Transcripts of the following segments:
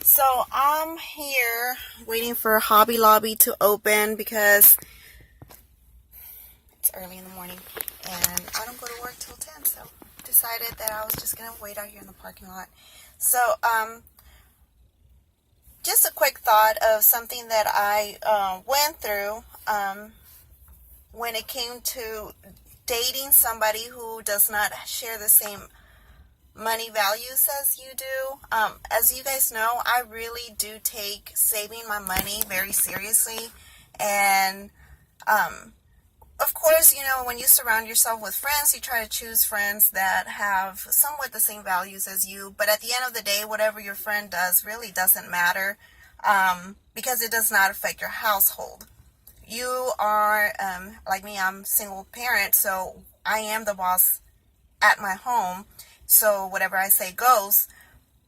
So I'm here waiting for Hobby Lobby to open because it's early in the morning and I don't go to work till 10, so decided that I was just gonna wait out here in the parking lot. So just a quick thought of something that I went through when it came to dating somebody who does not share the same money values as you do. As you guys know, I really do take saving my money very seriously. And of course, when you surround yourself with friends, you try to choose friends that have somewhat the same values as you. But at the end of the day, whatever your friend does really doesn't matter, because it does not affect your household. You are, like me, I'm single parent, so I am the boss at my home. So whatever I say goes.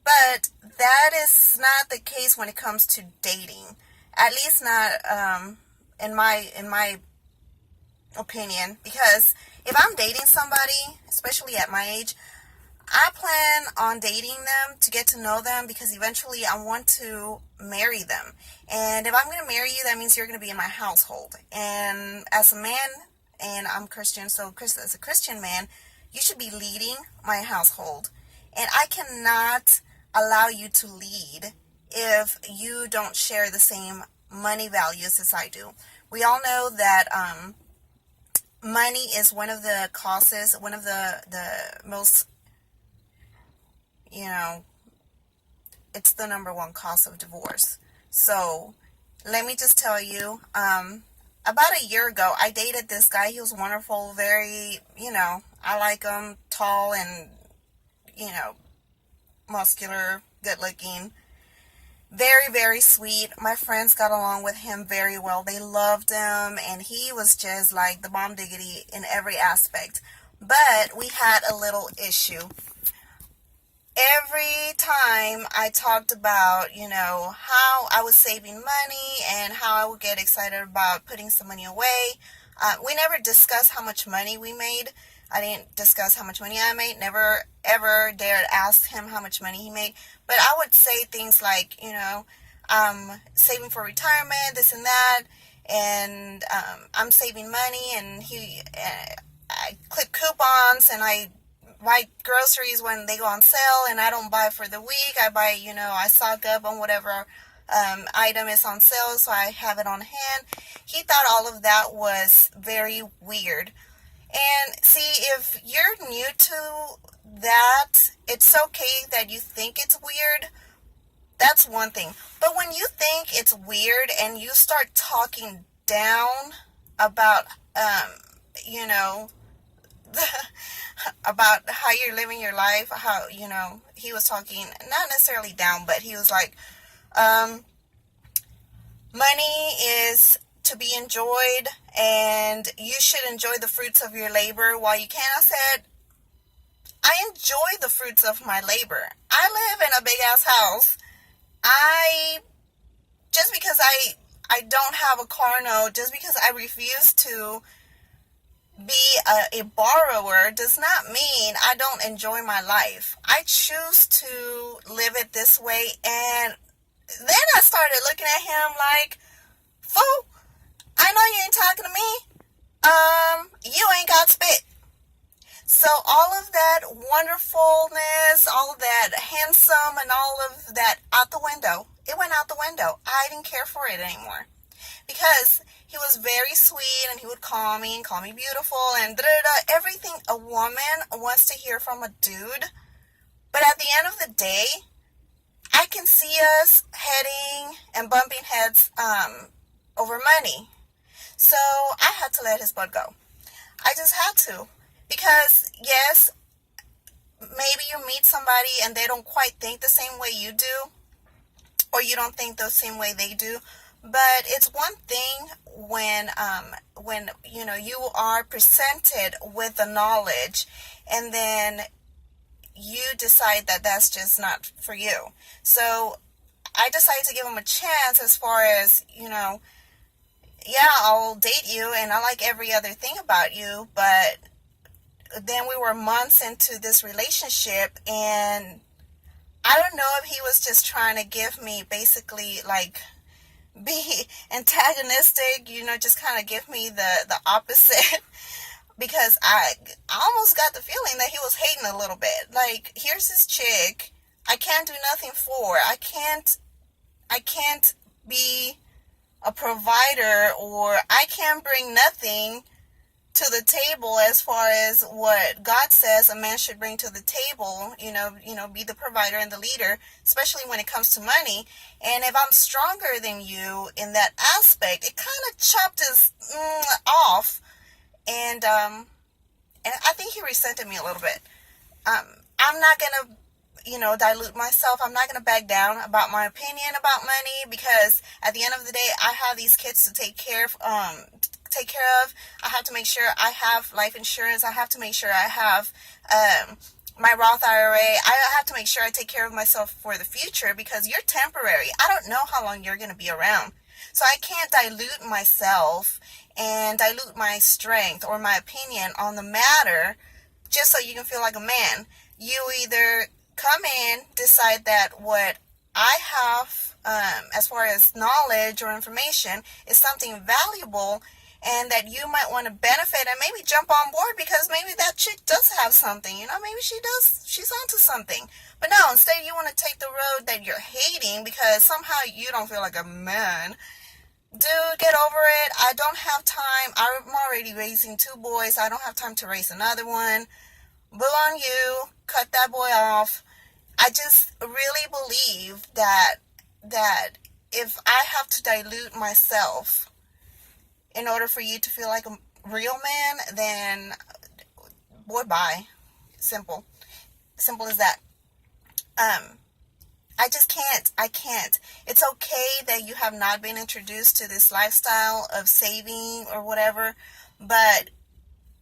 But that is not the case when it comes to dating. At least not in my opinion. Because if I'm dating somebody, especially at my age, I plan on dating them to get to know them because eventually I want to marry them. And if I'm going to marry you, that means you're going to be in my household. And as a man, and I'm Christian, so as a Christian man, you should be leading my household. And I cannot allow you to lead if you don't share the same money values as I do. We all know that money is one of the causes, one of the most, it's the number one cause of divorce. So let me just tell you, about a year ago, I dated this guy. He was wonderful, very, I like him, tall and, muscular, good looking, very, very sweet. My friends got along with him very well. They loved him, and he was just like the bomb diggity in every aspect. But we had a little issue. Every time I talked about, how I was saving money and how I would get excited about putting some money away, we never discussed how much money we made. I didn't discuss how much money I made. Never, ever dared ask him how much money he made. But I would say things like, I'm saving for retirement, this and that, and I'm saving money, and I click coupons, and I buy groceries when they go on sale, and I don't buy for the week. I buy, I stock up on whatever item is on sale, so I have it on hand. He thought all of that was very weird. And see, if you're new to that, it's okay that you think it's weird. That's one thing. But when you think it's weird and you start talking down about, you know, about how you're living your life, how, he was talking, not necessarily down, but he was like, money is to be enjoyed, and you should enjoy the fruits of your labor while you can. I said, I enjoy the fruits of my labor. I live in a big ass house. Just because I don't have a car note, just because I refuse to be a borrower, does not mean I don't enjoy my life. I choose to live it this way. And then I started looking at him like, fool, I know you ain't talking to me. You ain't got spit. So all of that wonderfulness, all of that handsome and all of that out the window. It went out the window. I didn't care for it anymore. Because he was very sweet, and he would call me and call me beautiful and everything a woman wants to hear from a dude. But at the end of the day, I can see us heading and bumping heads over money. So I had to let his butt go. I just had to. Because, yes, maybe you meet somebody and they don't quite think the same way you do, or you don't think the same way they do. But it's one thing when you are presented with the knowledge, and then you decide that that's just not for you. So I decided to give him a chance as far as, yeah, I'll date you and I like every other thing about you, but then we were months into this relationship, and I don't know if he was just trying to give me basically like be antagonistic, just kind of give me the opposite because I almost got the feeling that he was hating a little bit. Like, here's this chick I can't do nothing for. I can't be a provider, or I can't bring nothing to the table as far as what God says a man should bring to the table, be the provider and the leader, especially when it comes to money. And if I'm stronger than you in that aspect, it kind of chopped us off. And I think he resented me a little bit. I'm not going to dilute myself. I'm not going to back down about my opinion about money, because at the end of the day, I have these kids to take care of. I have to make sure I have life insurance. I have to make sure I have my Roth IRA. I have to make sure I take care of myself for the future, because you're temporary. I don't know how long you're going to be around. So I can't dilute myself and dilute my strength or my opinion on the matter just so you can feel like a man. You either come in, decide that what I have as far as knowledge or information is something valuable, and that you might want to benefit and maybe jump on board, because maybe that chick does have something, maybe she's onto something. But no, instead you want to take the road that you're hating because somehow you don't feel like a man. Dude, get over it. I don't have time. I'm already raising 2 boys. I don't have time to raise another one. Bull on you. Cut that boy off. I just really believe that if I have to dilute myself in order for you to feel like a real man, then boy, bye. Simple as that. I just can't. I can't. It's okay that you have not been introduced to this lifestyle of saving or whatever, but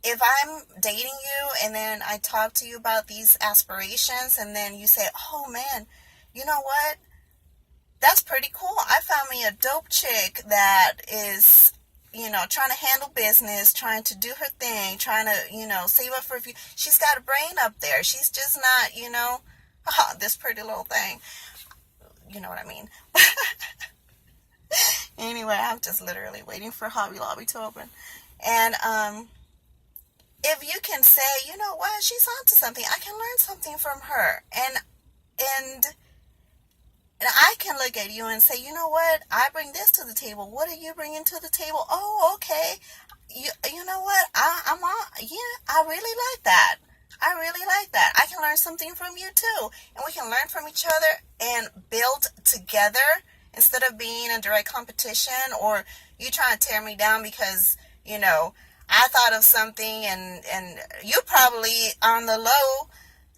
if I'm dating you and then I talk to you about these aspirations and then you say, oh man, you know what? That's pretty cool. I found me a dope chick that is, trying to handle business, trying to do her thing, trying to, save up for a few. She's got a brain up there. She's just not, this pretty little thing. You know what I mean? Anyway, I'm just literally waiting for Hobby Lobby to open. And, if you can say, you know what, she's onto something, I can learn something from her. And I can look at you and say, you know what, I bring this to the table. What are you bringing to the table? Oh, okay. You know what, I'm on, I really like that. I really like that. I can learn something from you too. And we can learn from each other and build together instead of being in direct competition, or you trying to tear me down because, I thought of something and you probably on the low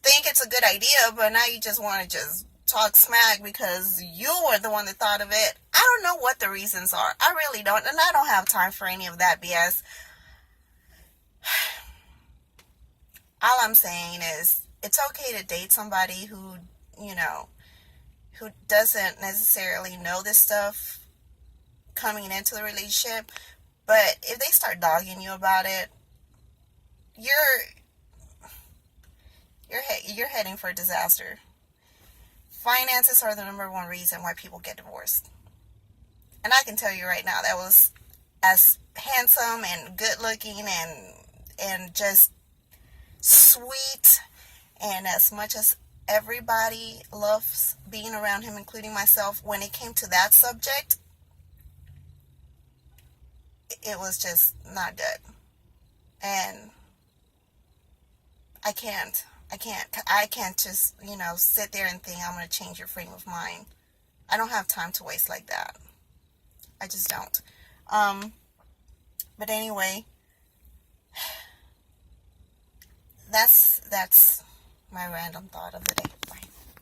think it's a good idea, but now you just want to just talk smack because you were the one that thought of it. I don't know what the reasons are. I really don't. And I don't have time for any of that BS. All I'm saying is it's okay to date somebody who doesn't necessarily know this stuff coming into the relationship. But if they start dogging you about it, you're heading for disaster. Finances are the number one reason why people get divorced. And I can tell you right now, that was as handsome and good looking and just sweet, and as much as everybody loves being around him, including myself, when it came to that subject, it was just not good. And I can't just, sit there and think I'm going to change your frame of mind. I don't have time to waste like that. I just don't. But anyway, that's my random thought of the day.